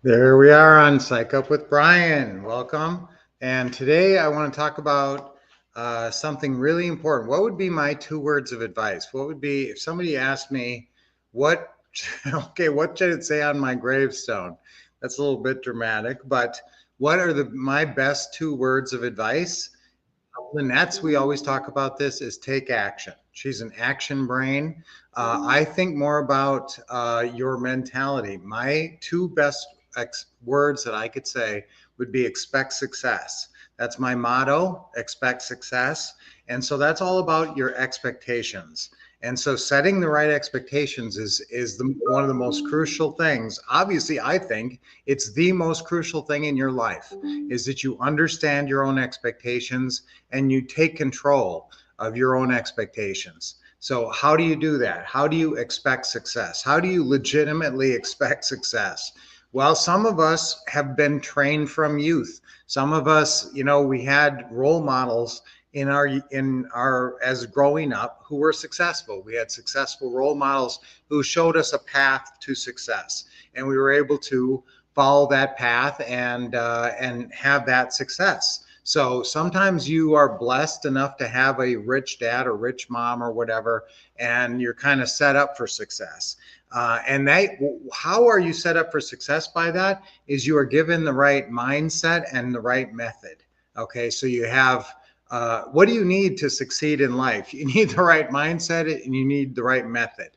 There we are on Psych Up with Brian. Welcome. And today I want to talk about something really important. What would be my two words of advice? What would be if somebody asked me, what, okay, what should it say on my gravestone? That's a little bit dramatic, but what are my best two words of advice? Lynette's, we always talk about this, is take action. She's an action brain. I think more about your mentality. My two best words that I could say would be expect success. That's my motto, expect success. And so that's all about your expectations. And so setting the right expectations is one of the most crucial things. Obviously, I think it's the most crucial thing in your life is that you understand your own expectations and you take control of your own expectations. So how do you do that? How do you expect success? How do you legitimately expect success? Well, some of us have been trained from youth. Some of us, we had role models in our as growing up who were successful. We had successful role models who showed us a path to success, and we were able to follow that path and have that success. So sometimes you are blessed enough to have a rich dad or rich mom or whatever, and you're kind of set up for success. How are you set up for success by that? Is you are given the right mindset and the right method. Okay, so you have what do you need to succeed in life? You need the right mindset and you need the right method.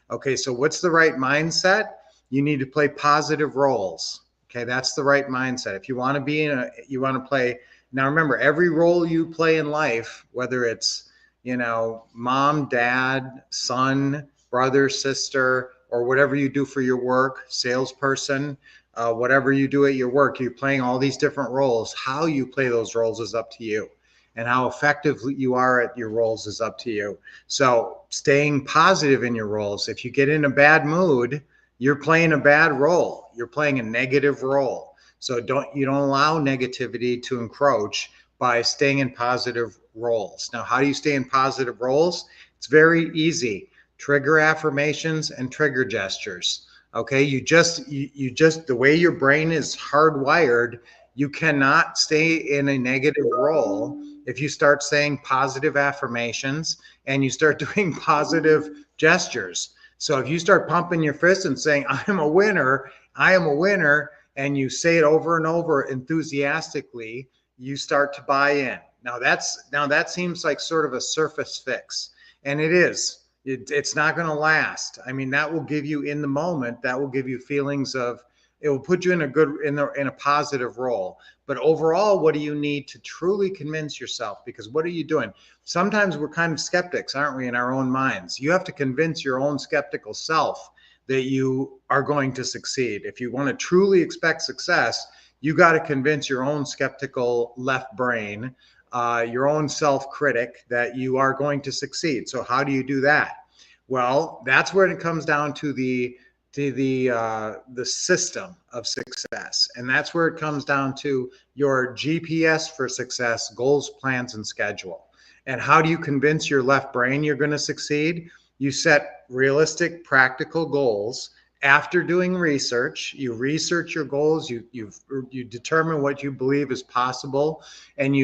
Okay, so what's the right mindset? You need to play positive roles. Okay, that's the right mindset. If you want to be you want to play. Now remember, every role you play in life, whether it's mom, dad, son, brother, sister, or whatever you do for your work, salesperson, whatever you do at your work, you're playing all these different roles. How you play those roles is up to you, and how effective you are at your roles is up to you. So staying positive in your roles. If you get in a bad mood, you're playing a bad role. You're playing a negative role. So you don't allow negativity to encroach by staying in positive roles. Now, how do you stay in positive roles? It's very easy. Trigger affirmations and trigger gestures. Okay, you just the way your brain is hardwired, you cannot stay in a negative role if you start saying positive affirmations and you start doing positive gestures. So if you start pumping your fist and saying, I am a winner, and you say it over and over enthusiastically, you start to buy in. Now that seems like sort of a surface fix, and it is. It's not going to last. I mean, that will give you in the moment. That will give you feelings of. It will put you in a positive role. But overall, what do you need to truly convince yourself? Because what are you doing? Sometimes we're kind of skeptics, aren't we, in our own minds? You have to convince your own skeptical self that you are going to succeed. If you want to truly expect success, you got to convince your own skeptical left brain, your own self-critic, that you are going to succeed. So how do you do that? Well, that's where it comes down to the system of success, and that's where it comes down to your GPS for success: goals, plans, and schedule. And how do you convince your left brain you're going to succeed? You set realistic, practical goals. After doing research, you research your goals, you determine what you believe is possible, and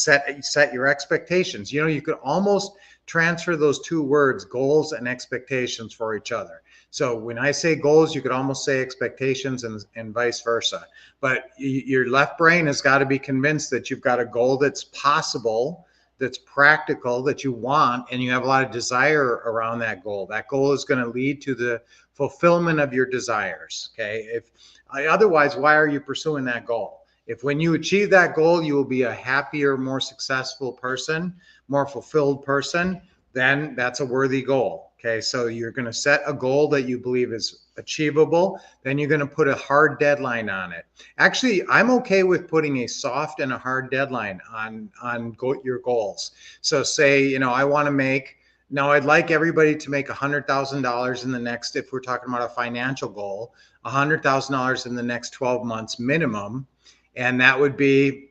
set your expectations. You could almost transfer those two words, goals and expectations, for each other. So when I say goals, you could almost say expectations, and vice versa. But your left brain has got to be convinced that you've got a goal that's possible, that's practical, that you want, and you have a lot of desire around that goal. That goal is going to lead to the fulfillment of your desires. Okay. Otherwise, why are you pursuing that goal? If when you achieve that goal, you will be a happier, more successful person, more fulfilled person, then that's a worthy goal. Okay, so you're going to set a goal that you believe is achievable. Then you're going to put a hard deadline on it. Actually, I'm okay with putting a soft and a hard deadline on your goals. So say, I want to make. Now, I'd like everybody to make $100,000 in the next, if we're talking about a financial goal, $100,000 in the next 12 months minimum. And that would be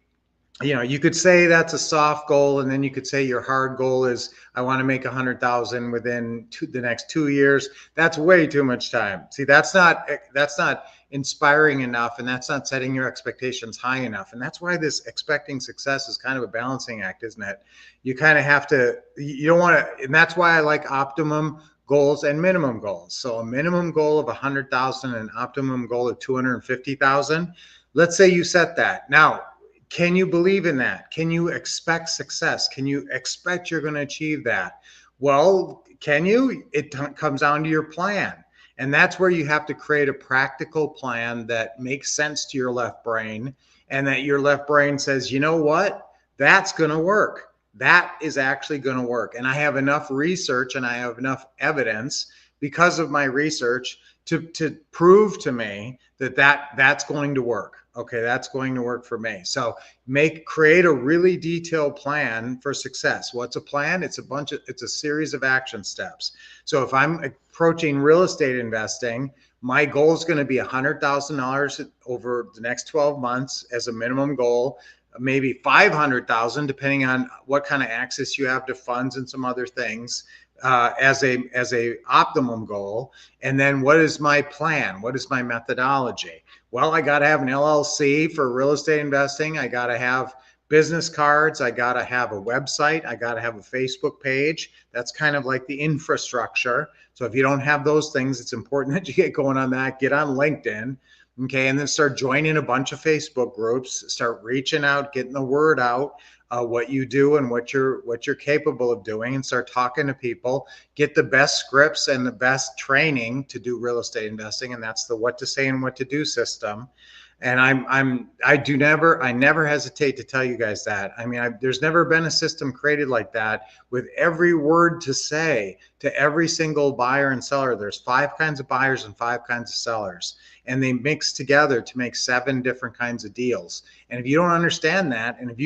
You could say that's a soft goal, and then you could say your hard goal is I want to make 100,000 within the next 2 years. That's way too much time. See, that's not inspiring enough, and that's not setting your expectations high enough. And that's why this expecting success is kind of a balancing act, isn't it? You kind of have to. You don't want to, and that's why I like optimum goals and minimum goals. So a minimum goal of 100,000 and an optimum goal of 250,000. Let's say you set that now. Can you believe in that? Can you expect success? Can you expect you're going to achieve that? Well, can you? It comes down to your plan. And that's where you have to create a practical plan that makes sense to your left brain, and that your left brain says, you know what? That's going to work. That is actually going to work. And I have enough research and I have enough evidence because of my research to prove to me that's going to work. Okay, that's going to work for me. So create a really detailed plan for success. What's a plan? It's a series of action steps. So if I'm approaching real estate investing, my goal is going to be $100,000 over the next 12 months as a minimum goal, maybe 500,000, depending on what kind of access you have to funds and some other things. As a optimum goal. And then what is my plan? What is my methodology? Well, I got to have an LLC for real estate investing. I got to have business cards. I got to have a website. I got to have a Facebook page. That's kind of like the infrastructure. So if you don't have those things, it's important that you get going on that. Get on LinkedIn. Okay. And then start joining a bunch of Facebook groups, start reaching out, getting the word out. What you do and what you're capable of doing, and start talking to people. Get the best scripts and the best training to do real estate investing, and that's the what to say and what to do system. And I never hesitate to tell you guys that. I mean, there's never been a system created like that with every word to say to every single buyer and seller. There's 5 kinds of buyers and 5 kinds of sellers, and they mix together to make 7 different kinds of deals. And if you don't understand that, and if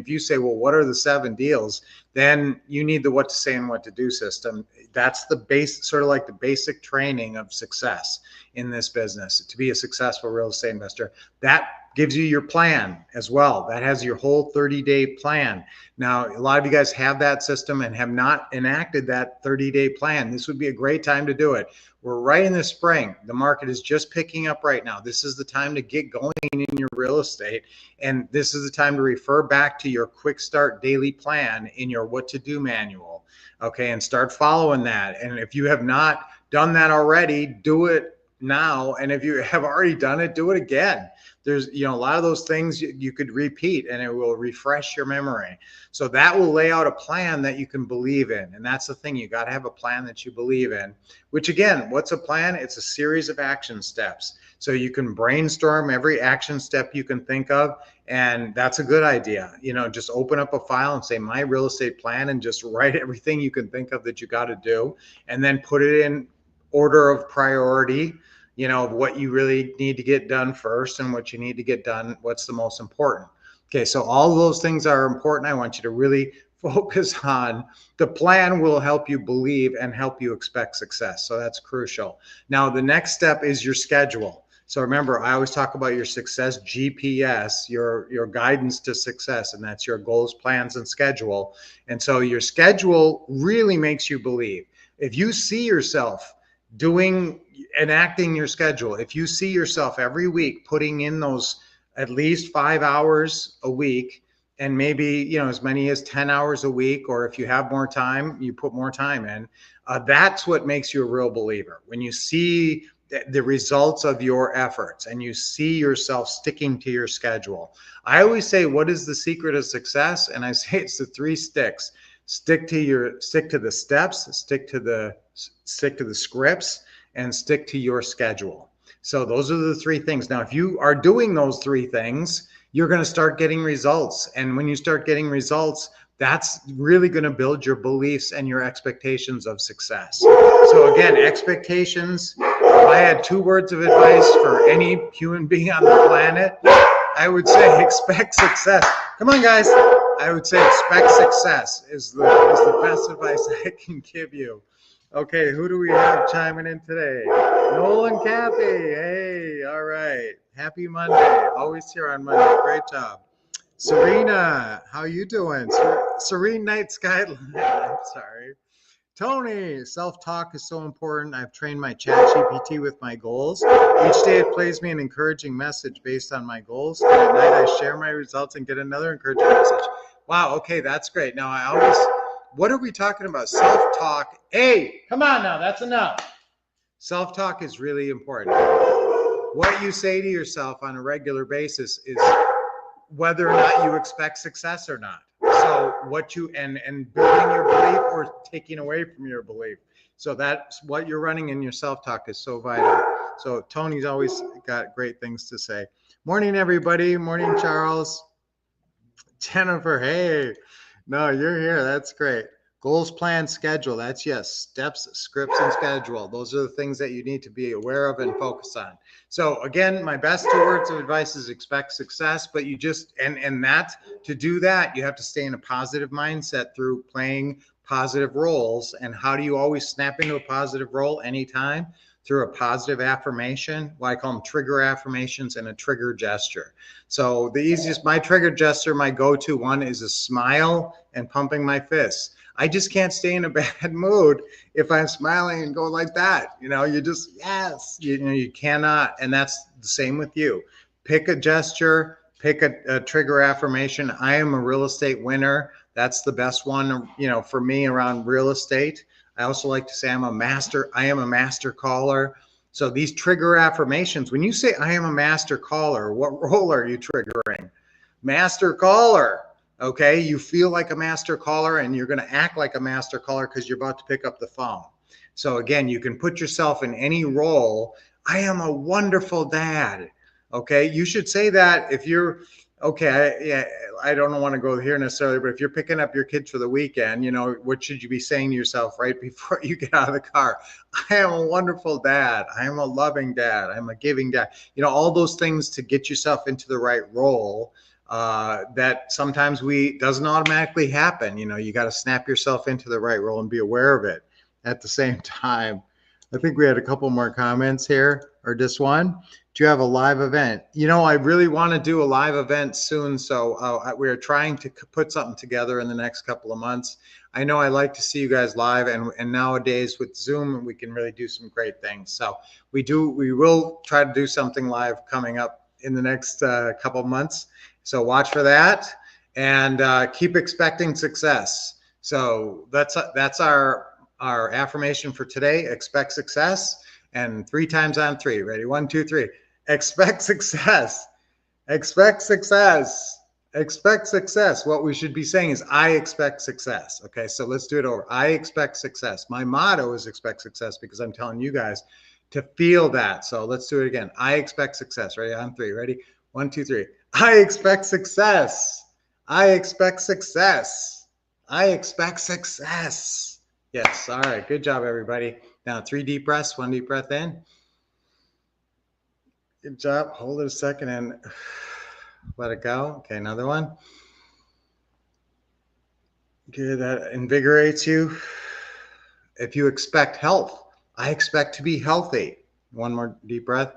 you say, well, what are the 7 deals? Then you need the what to say and what to do system. That's the base, sort of like the basic training of success in this business to be a successful real estate investor. That gives you your plan as well. That has your whole 30-day plan. Now, a lot of you guys have that system and have not enacted that 30-day plan. This would be a great time to do it. We're right in the spring. The market is just picking up right now. This is the time to get going in your real estate. And this is the time to refer back to your quick start daily plan in your what to do manual. Okay, and start following that. And if you have not done that already, do it now. And if you have already done it, do it again. There's, a lot of those things you could repeat and it will refresh your memory. So that will lay out a plan that you can believe in. And that's the thing. You got to have a plan that you believe in, which again, what's a plan? It's a series of action steps. So you can brainstorm every action step you can think of. And that's a good idea. Just open up a file and say my real estate plan and just write everything you can think of that you got to do. And then put it in order of priority, of what you really need to get done first and what you need to get done, what's the most important. Okay, so all of those things are important. I want you to really focus on the plan will help you believe and help you expect success. So that's crucial. Now, the next step is your schedule. So remember, I always talk about your success GPS, your guidance to success, and that's your goals, plans, and schedule. And so your schedule really makes you believe. If you see yourself enacting your schedule, if you see yourself every week putting in those at least 5 hours a week, and maybe as many as 10 hours a week, or if you have more time, you put more time in, that's what makes you a real believer. When you see the results of your efforts and you see yourself sticking to your schedule. I always say, what is the secret of success? And I say it's the 3 sticks. Stick to the steps, stick to the scripts, and stick to your schedule. So those are the 3 things. Now, if you are doing those 3 things, you're going to start getting results. And when you start getting results, that's really going to build your beliefs and your expectations of success. So again, expectations. If I had 2 words of advice for any human being on the planet, I would say expect success. Come on, guys. I would say expect success is the best advice I can give you. Okay, who do we have chiming in today? Noel and Kathy. Hey, all right. Happy Monday. Always here on Monday. Great job. Serena, how you doing? Serene Night Skyline. I'm sorry. Tony, self-talk is so important. I've trained my ChatGPT with my goals. Each day it plays me an encouraging message based on my goals. And at night I share my results and get another encouraging message. Wow, okay, that's great. Now what are we talking about? Self-talk. Hey, come on now, that's enough. Self-talk is really important. What you say to yourself on a regular basis is whether or not you expect success or not. So what you and building your belief or taking away from your belief. So that's what you're running in your self-talk is so vital. So Tony's always got great things to say. Morning, everybody. Morning, Charles. Jennifer, hey. No, you're here. That's great. Goals, plan, schedule. That's yes. Steps, scripts, and schedule. Those are the things that you need to be aware of and focus on. So again, my best 2 words of advice is expect success, but you just, and that, to do that, you have to stay in a positive mindset through playing positive roles. And how do you always snap into a positive role anytime? Through a positive affirmation. Well, I call them trigger affirmations and a trigger gesture. So the easiest, my trigger gesture, my go-to one is a smile and pumping my fists. I just can't stay in a bad mood if I'm smiling and go like that. You just, yes, you cannot. And that's the same with you. Pick a gesture, pick a trigger affirmation. I am a real estate winner. That's the best one, for me around real estate. I also like to say I am a master caller. So these trigger affirmations, when you say I am a master caller, what role are you triggering? Master caller. Okay, you feel like a master caller and you're going to act like a master caller because you're about to pick up the phone. So again, you can put yourself in any role. I am a wonderful dad. Okay, you should say that if you're, okay, yeah, I don't want to go here necessarily, but if you're picking up your kids for the weekend, what should you be saying to yourself right before you get out of the car? I am a wonderful dad. I am a loving dad. I'm a giving dad. All those things to get yourself into the right role. That sometimes doesn't automatically happen. You got to snap yourself into the right role and be aware of it at the same time. I think we had a couple more comments here, or just one. Do you have a live event? I really want to do a live event soon. So we're trying to put something together in the next couple of months. I know I like to see you guys live, and nowadays with Zoom, we can really do some great things. So we will try to do something live coming up in the next couple of months. So watch for that, and keep expecting success. So that's our affirmation for today. Expect success, and 3 times on 3. Ready? 1, 2, 3. Expect success. Expect success. Expect success. What we should be saying is, I expect success. Okay, so let's do it over. I expect success. My motto is expect success because I'm telling you guys to feel that. So let's do it again. I expect success. Ready? On 3. Ready? 1, 2, 3. I expect success. I expect success. I expect success. Yes. All right. Good job, everybody. Now 3 deep breaths, 1 deep breath in. Good job. Hold it a second and let it go. Okay. Another one. Good. That invigorates you. If you expect health, I expect to be healthy. 1 more deep breath.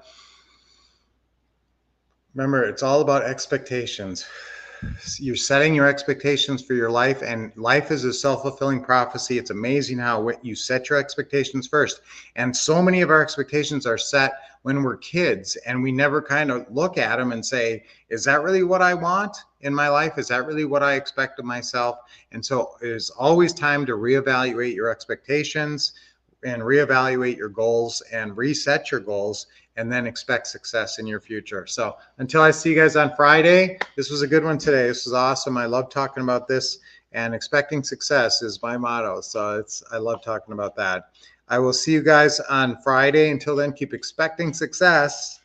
Remember, it's all about expectations. You're setting your expectations for your life, and life is a self-fulfilling prophecy. It's amazing how you set your expectations first. And so many of our expectations are set when we're kids, and we never kind of look at them and say, is that really what I want in my life? Is that really what I expect of myself? And so it is always time to reevaluate your expectations and reevaluate your goals and reset your goals, and then expect success in your future. So until I see you guys on Friday, this was a good one today. This was awesome. I love talking about this, and expecting success is my motto. So I love talking about that. I will see you guys on Friday. Until then, keep expecting success,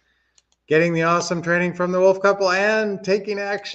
getting the awesome training from the Wolf Couple, and taking action.